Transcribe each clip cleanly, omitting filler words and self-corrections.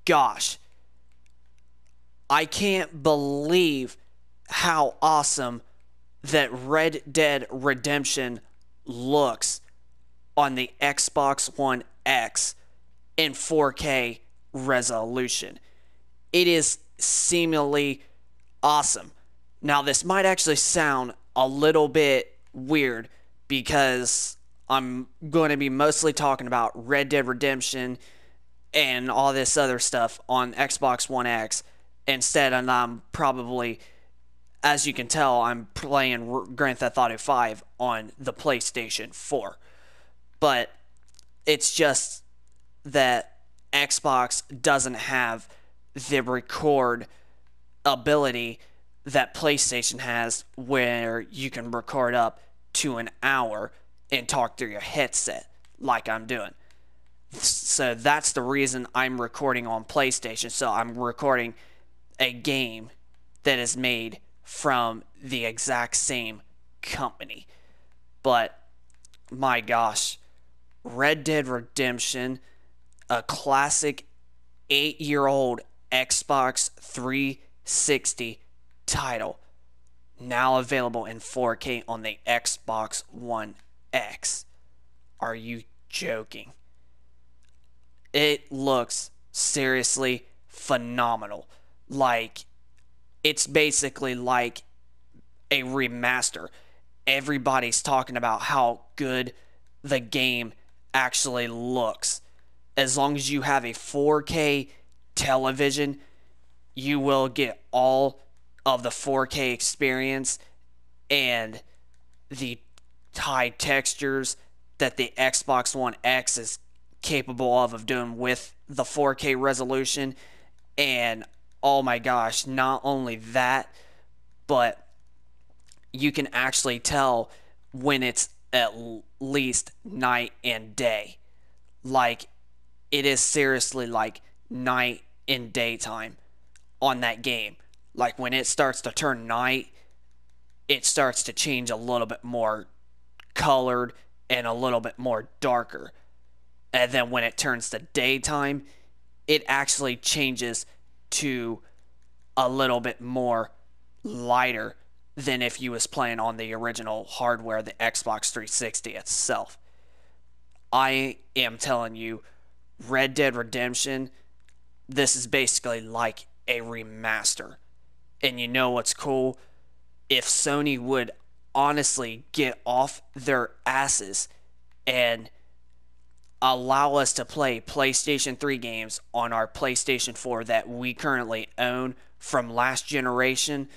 gosh, I can't believe how awesome that Red Dead Redemption looks on the Xbox One X in 4K resolution. It is seemingly awesome. Now, this might actually sound a little bit weird because I'm going to be mostly talking about Red Dead Redemption and all this other stuff on Xbox One X instead, and I'm probably, as you can tell, I'm playing Grand Theft Auto 5 on the PlayStation 4. But it's just that Xbox doesn't have the record ability that PlayStation has, where you can record up to an hour and talk through your headset like I'm doing. So that's the reason I'm recording on PlayStation. So I'm recording a game that is made from the exact same company. But my gosh, Red Dead Redemption, a classic 8-year-old Xbox 360 title, now available in 4K on the Xbox One X. Are you joking? It looks seriously phenomenal. Like, it's basically like a remaster. Everybody's talking about how good the game actually looks. As long as you have a 4K television, you will get all of the 4K experience and the high textures that the Xbox One X is capable of doing with the 4K resolution. And oh my gosh, not only that, but you can actually tell when it's at least night and day. Like, it is seriously like night and daytime on that game. Like, when it starts to turn night, it starts to change a little bit more colored and a little bit more darker. And then when it turns to daytime, it actually changes to a little bit more lighter than if you was playing on the original hardware, the Xbox 360 itself. I am telling you, Red Dead Redemption, this is basically like a remaster. And you know what's cool? If Sony would honestly get off their asses and allow us to play PlayStation 3 games on our PlayStation 4 that we currently own from last generation,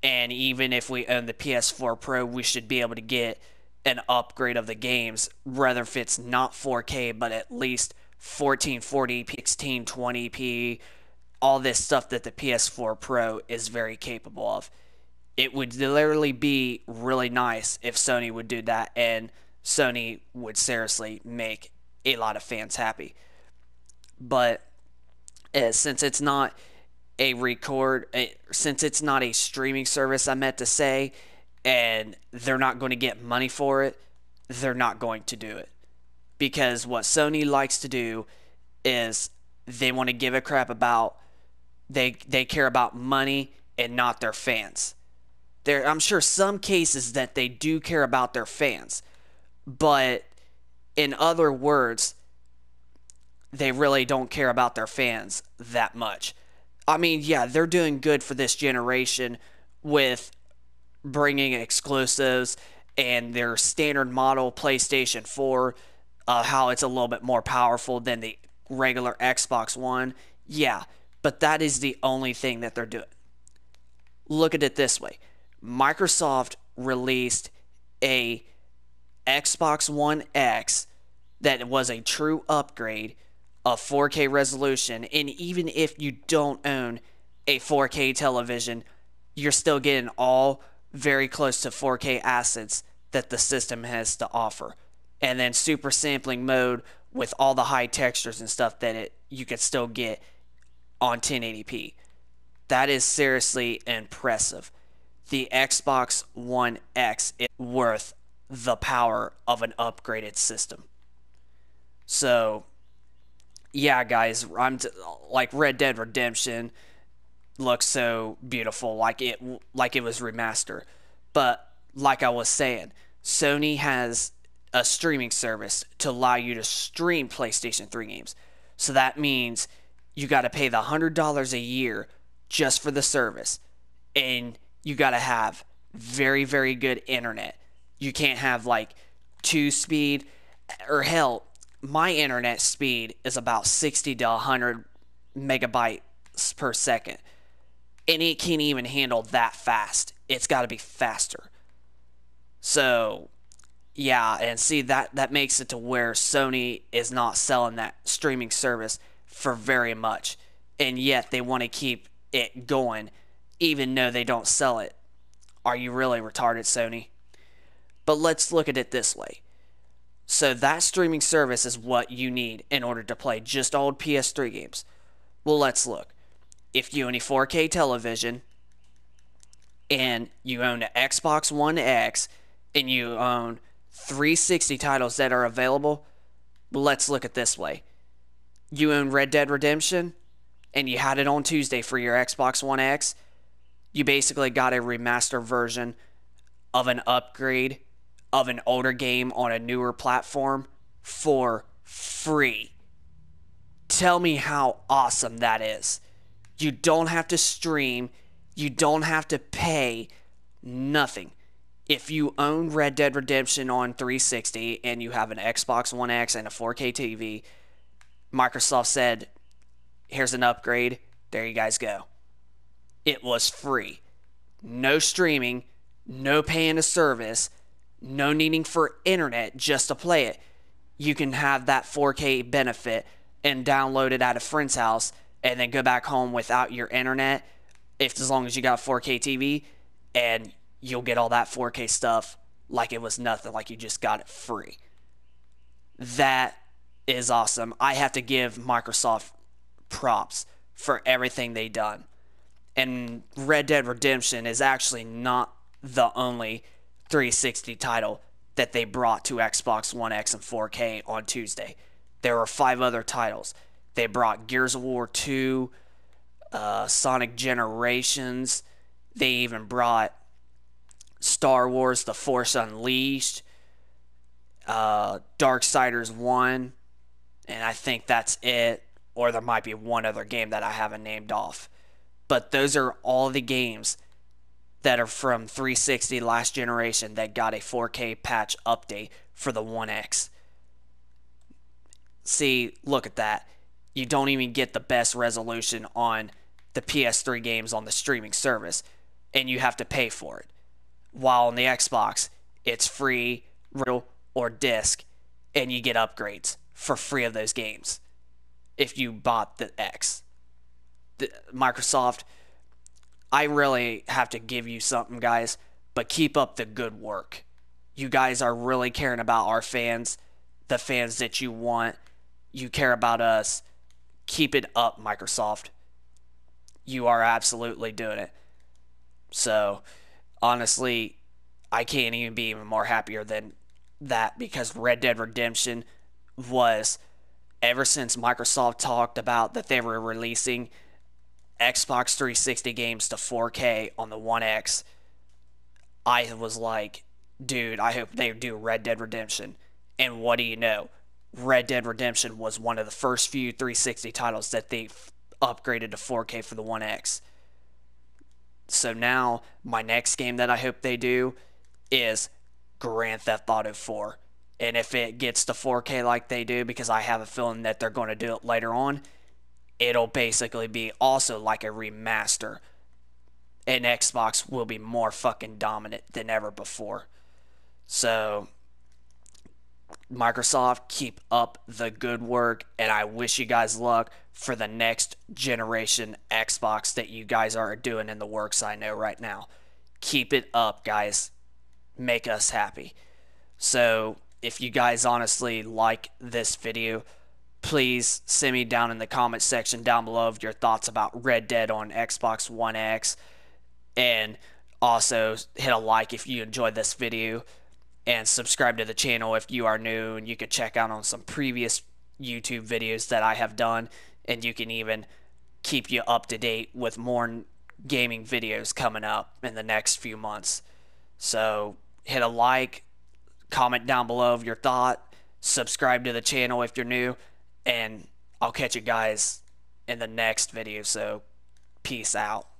and even if we own the PS4 Pro, we should be able to get an upgrade of the games, whether if it's not 4K, but at least 1440p, 1620p, all this stuff that the PS4 Pro is very capable of. It would literally be really nice if Sony would do that, and Sony would seriously make a lot of fans happy. But since it's not since it's not a streaming service, I meant to say, and they're not going to get money for it, they're not going to do it. Because what Sony likes to do is they want to give a crap about, they care about money and not their fans. I'm sure some cases that they do care about their fans, but in other words, they really don't care about their fans that much. I mean, yeah, they're doing good for this generation with bringing exclusives and their standard model PlayStation 4, how it's a little bit more powerful than the regular Xbox One. Yeah, but that is the only thing that they're doing. Look at it this way. Microsoft released a Xbox One X that was a true upgrade of 4K resolution, and even if you don't own a 4K television, you're still getting all very close to 4K assets that the system has to offer. And then super sampling mode with all the high textures and stuff that you could still get on 1080p. That is seriously impressive. The Xbox One X is worth the power of an upgraded system. So yeah, guys, like Red Dead Redemption looks so beautiful, like it was remastered. But like I was saying, Sony has a streaming service to allow you to stream PlayStation 3 games. So that means you got to pay the $100 a year just for the service, and you got to have very, very good internet. You can't have like two speed, or hell, my internet speed is about 60 to 100 megabytes per second, and it can't even handle that fast. It's got to be faster. So yeah, and see, that makes it to where Sony is not selling that streaming service for very much, and yet they want to keep it going even though they don't sell it. Are you really retarded, Sony? But let's look at it this way. So that streaming service is what you need in order to play just old PS3 games. Well, let's look. If you own a 4K television and you own an Xbox One X and you own 360 titles that are available, well, let's look at this way. You own Red Dead Redemption and you had it on Tuesday for your Xbox One X. You basically got a remastered version of an upgrade of an older game on a newer platform for free. Tell me how awesome that is. You don't have to stream. You don't have to pay nothing. If you own Red Dead Redemption on 360 and you have an Xbox One X and a 4K TV, Microsoft said, here's an upgrade. There you guys go. It was free. No streaming, no paying a service, no needing for internet just to play it. You can have that 4K benefit and download it at a friend's house and then go back home without your internet, as long as you got 4K TV, and you'll get all that 4K stuff like it was nothing, like you just got it free. That is awesome. I have to give Microsoft props for everything they done. And Red Dead Redemption is actually not the only 360 title that they brought to Xbox One X and 4K on Tuesday. There were 5 other titles. They brought Gears of War 2, Sonic Generations. They even brought Star Wars The Force Unleashed, Darksiders 1, and I think that's it. Or there might be one other game that I haven't named off. But those are all the games that are from 360 last generation that got a 4K patch update for the One X. See, look at that. You don't even get the best resolution on the PS3 games on the streaming service, and you have to pay for it. While on the Xbox, it's free, or disc, and you get upgrades for free of those games if you bought the X. Microsoft, I really have to give you something, guys, but keep up the good work. You guys are really caring about our fans, the fans that you want. You care about us. Keep it up, Microsoft. You are absolutely doing it. So, honestly, I can't even be even more happier than that, because Red Dead Redemption was, ever since Microsoft talked about that they were releasing Xbox 360 games to 4K on the One X, I was like, dude, I hope they do Red Dead Redemption. And what do you know? Red Dead Redemption was one of the first few 360 titles that they upgraded to 4K for the One X. So now, my next game that I hope they do is Grand Theft Auto 4. And if it gets to 4K like they do, because I have a feeling that they're going to do it later on, it'll basically be also like a remaster. And Xbox will be more fucking dominant than ever before. So, Microsoft, keep up the good work, and I wish you guys luck for the next generation Xbox that you guys are doing in the works, I know right now. Keep it up, guys. Make us happy. So, if you guys honestly like this video, please send me down in the comment section down below of your thoughts about Red Dead on Xbox One X, and also hit a like if you enjoyed this video, and subscribe to the channel if you are new, and you can check out on some previous YouTube videos that I have done, and you can even keep you up to date with more gaming videos coming up in the next few months. So hit a like, comment down below of your thought, subscribe to the channel if you're new, and I'll catch you guys in the next video. So peace out.